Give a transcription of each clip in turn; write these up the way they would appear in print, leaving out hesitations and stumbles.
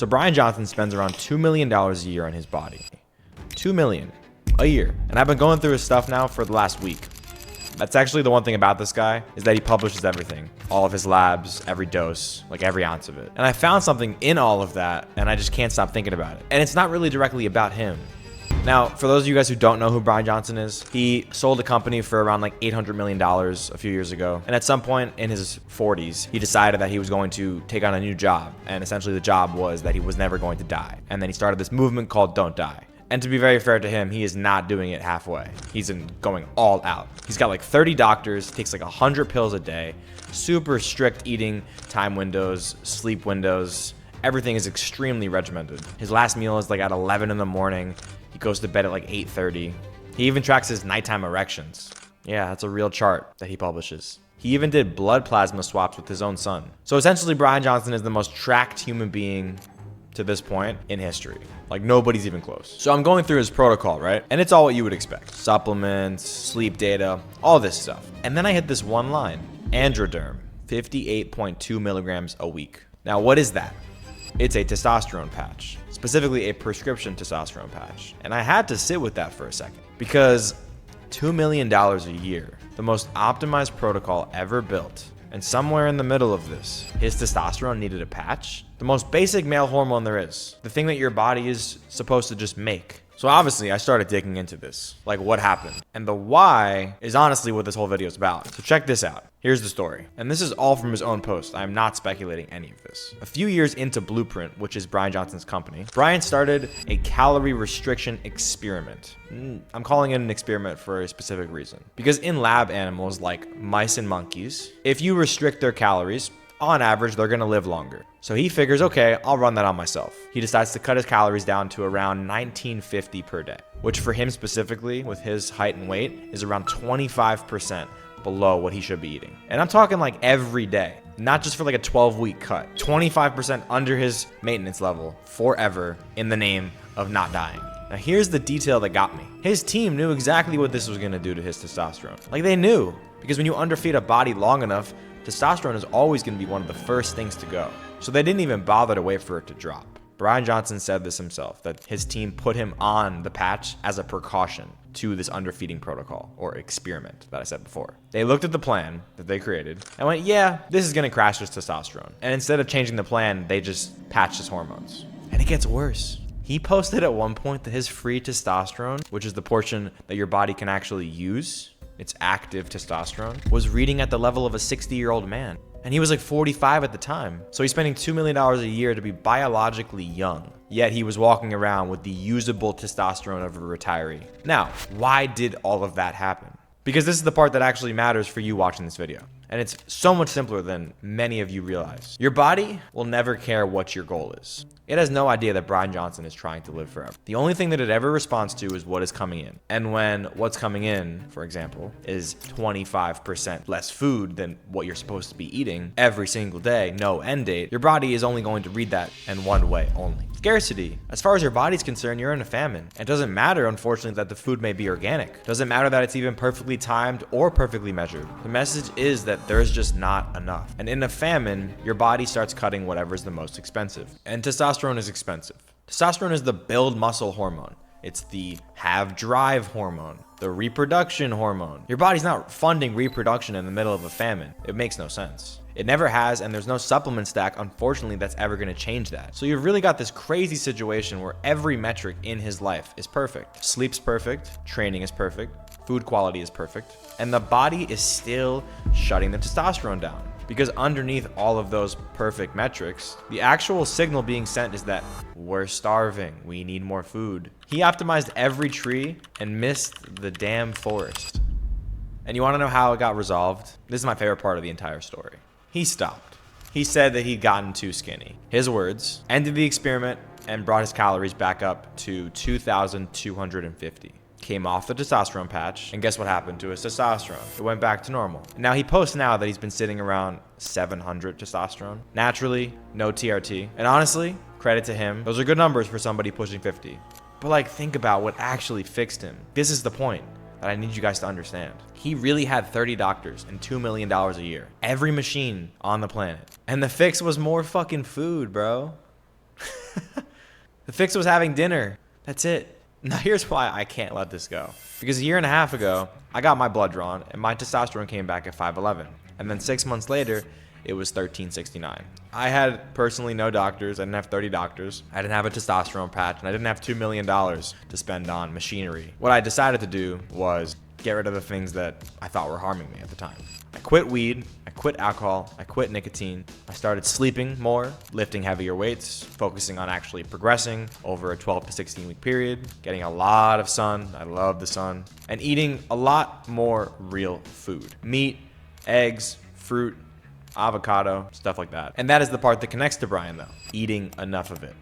So Bryan Johnson spends around $2 million a year on his body. $2 million a year. And I've been going through his stuff now for the last week. That's actually the one thing about this guy, is that he publishes everything. All of his labs, every dose, like every ounce of it. And I found something in all of that, and I just can't stop thinking about it. And it's not really directly about him. Now, for those of you guys who don't know who Bryan Johnson is, he sold a company for around like $800 million a few years ago. And at some point in his 40s, he decided that he was going to take on a new job. And essentially the job was that he was never going to die. And then he started this movement called Don't Die. And to be very fair to him, he is not doing it halfway. He's going all out. He's got like 30 doctors, takes like 100 pills a day, super strict eating time windows, sleep windows. Everything is extremely regimented. His last meal is like at 11 in the morning. He goes to bed at like 8:30. He even tracks his nighttime erections. Yeah, that's a real chart that he publishes. He even did blood plasma swaps with his own son. So essentially, Bryan Johnson is the most tracked human being to this point in history. Like nobody's even close. So I'm going through his protocol, right? And it's all what you would expect. Supplements, sleep data, all this stuff. And then I hit this one line, Androderm, 58.2 milligrams a week. Now, what is that? It's a testosterone patch, specifically a prescription testosterone patch. And I had to sit with that for a second because $2 million a year, the most optimized protocol ever built. And somewhere in the middle of this, his testosterone needed a patch. The most basic male hormone there is. The thing that your body is supposed to just make. So obviously I started digging into this, like what happened. And the why is honestly what this whole video is about. So check this out. Here's the story. And this is all from his own post. I'm not speculating any of this. A few years into Blueprint, which is Bryan Johnson's company, Bryan started a calorie restriction experiment. I'm calling it an experiment for a specific reason. Because in lab animals like mice and monkeys, if you restrict their calories, on average, they're gonna live longer. So he figures, okay, I'll run that on myself. He decides to cut his calories down to around 1950 per day, which for him specifically, with his height and weight, is around 25% below what he should be eating. And I'm talking like every day, not just for like a 12-week cut. 25% under his maintenance level forever in the name of not dying. Now here's the detail that got me. His team knew exactly what this was gonna do to his testosterone. Like they knew, because when you underfeed a body long enough, testosterone is always going to be one of the first things to go. So they didn't even bother to wait for it to drop. Bryan Johnson said this himself, that his team put him on the patch as a precaution to this underfeeding protocol or experiment that I said before. They looked at the plan that they created and went, yeah, this is going to crash his testosterone. And instead of changing the plan, they just patched his hormones. And it gets worse. He posted at one point that his free testosterone, which is the portion that your body can actually use, it's active testosterone, was reading at the level of a 60-year-old man. And he was like 45 at the time. So he's spending $2 million a year to be biologically young. Yet he was walking around with the usable testosterone of a retiree. Now, why did all of that happen? Because this is the part that actually matters for you watching this video. And it's so much simpler than many of you realize. Your body will never care what your goal is. It has no idea that Bryan Johnson is trying to live forever. The only thing that it ever responds to is what is coming in. And when what's coming in, for example, is 25% less food than what you're supposed to be eating every single day, no end date, your body is only going to read that in one way only. Scarcity. As far as your body's concerned, you're in a famine. It doesn't matter, unfortunately, that the food may be organic. It doesn't matter that it's even perfectly timed or perfectly measured. The message is that there's just not enough. And in a famine, your body starts cutting whatever's the most expensive. And testosterone is expensive. Testosterone is the build muscle hormone. It's the have drive hormone, the reproduction hormone. Your body's not funding reproduction in the middle of a famine. It makes no sense. It never has, and there's no supplement stack, unfortunately, that's ever gonna change that. So you've really got this crazy situation where every metric in his life is perfect. Sleep's perfect, training is perfect, food quality is perfect, and the body is still shutting the testosterone down. Because underneath all of those perfect metrics, the actual signal being sent is that we're starving, we need more food. He optimized every tree and missed the damn forest. And you wanna know how it got resolved? This is my favorite part of the entire story. He stopped. He said that he'd gotten too skinny. His words, ended the experiment and brought his calories back up to 2,250. Came off the testosterone patch, and guess what happened to his testosterone? It went back to normal. Now he posts now that he's been sitting around 700 testosterone. Naturally, no TRT. And honestly, credit to him. Those are good numbers for somebody pushing 50. But like, think about what actually fixed him. This is the point that I need you guys to understand. He really had 30 doctors and $2 million a year. Every machine on the planet. And the fix was more fucking food, bro. The fix was having dinner. That's it. Now here's why I can't let this go. Because a year and a half ago, I got my blood drawn and my testosterone came back at 511. And then 6 months later, it was 1369. I had personally no doctors. I didn't have 30 doctors. I didn't have a testosterone patch, and I didn't have $2 million to spend on machinery. What I decided to do was get rid of the things that I thought were harming me at the time. I quit weed, I quit alcohol, I quit nicotine. I started sleeping more, lifting heavier weights, focusing on actually progressing over a 12 to 16 week period, getting a lot of sun, I love the sun, and eating a lot more real food. Meat, eggs, fruit, avocado, stuff like that. And that is the part that connects to Bryan though, eating enough of it.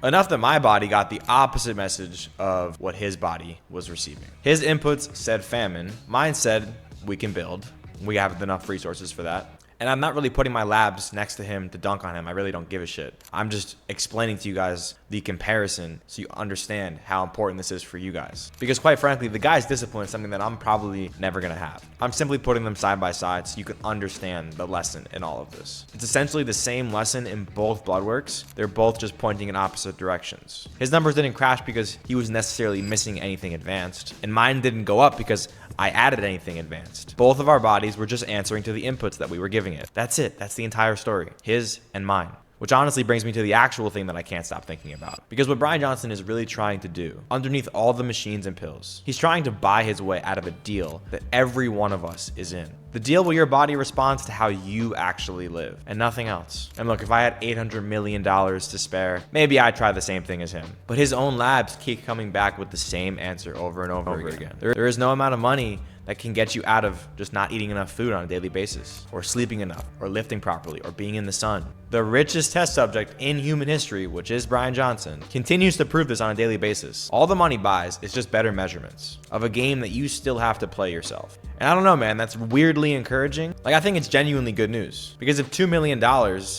Enough that my body got the opposite message of what his body was receiving. His inputs said famine, mine said we can build. We have enough resources for that. And I'm not really putting my labs next to him to dunk on him. I really don't give a shit. I'm just explaining to you guys the comparison so you understand how important this is for you guys. Because quite frankly, the guy's discipline is something that I'm probably never gonna have. I'm simply putting them side by side so you can understand the lesson in all of this. It's essentially the same lesson in both blood works. They're both just pointing in opposite directions. His numbers didn't crash because he was necessarily missing anything advanced. And mine didn't go up because I added anything advanced. Both of our bodies were just answering to the inputs that we were giving it. That's it. That's the entire story. His and mine. Which honestly brings me to the actual thing that I can't stop thinking about. Because what Bryan Johnson is really trying to do, underneath all the machines and pills, he's trying to buy his way out of a deal that every one of us is in. The deal where your body responds to how you actually live and nothing else. And look, if I had $800 million to spare, maybe I'd try the same thing as him. But his own labs keep coming back with the same answer over and over again. There is no amount of money that can get you out of just not eating enough food on a daily basis, or sleeping enough, or lifting properly, or being in the sun. The richest test subject in human history, which is Bryan Johnson, continues to prove this on a daily basis. All the money buys is just better measurements of a game that you still have to play yourself. And I don't know, man, that's weirdly encouraging. Like, I think it's genuinely good news. Because if $2 million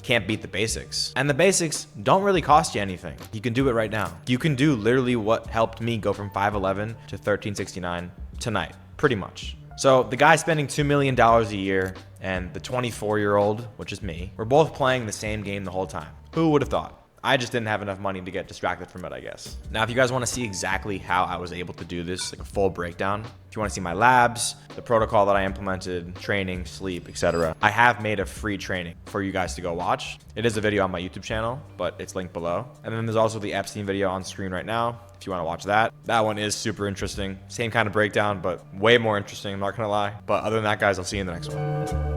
can't beat the basics, and the basics don't really cost you anything, you can do it right now. You can do literally what helped me go from 5'11 to 1369 tonight. Pretty much. So the guy spending $2 million a year and the 24-year-old, which is me, we're both playing the same game the whole time. Who would have thought? I just didn't have enough money to get distracted from it, I guess. Now, if you guys want to see exactly how I was able to do this, like a full breakdown, if you want to see my labs, the protocol that I implemented, training, sleep, etc., I have made a free training for you guys to go watch. It is a video on my YouTube channel, but it's linked below. And then there's also the Epstein video on screen right now, if you want to watch that. That one is super interesting. Same kind of breakdown, but way more interesting, I'm not gonna lie. But other than that, guys, I'll see you in the next one.